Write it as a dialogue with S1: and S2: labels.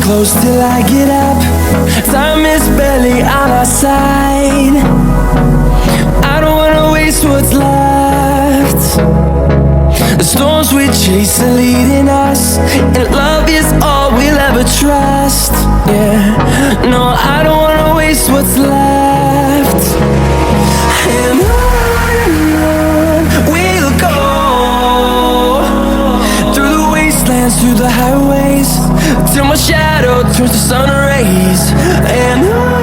S1: close till I get up. Time is barely on our side. I don't wanna waste what's left. The storms we chase are leading us, and love is all we'll ever trust. Yeah, no, I don't wanna waste what's left. And on we'll go, through the wastelands, through the highways, till my shadow turns to sun rays. And on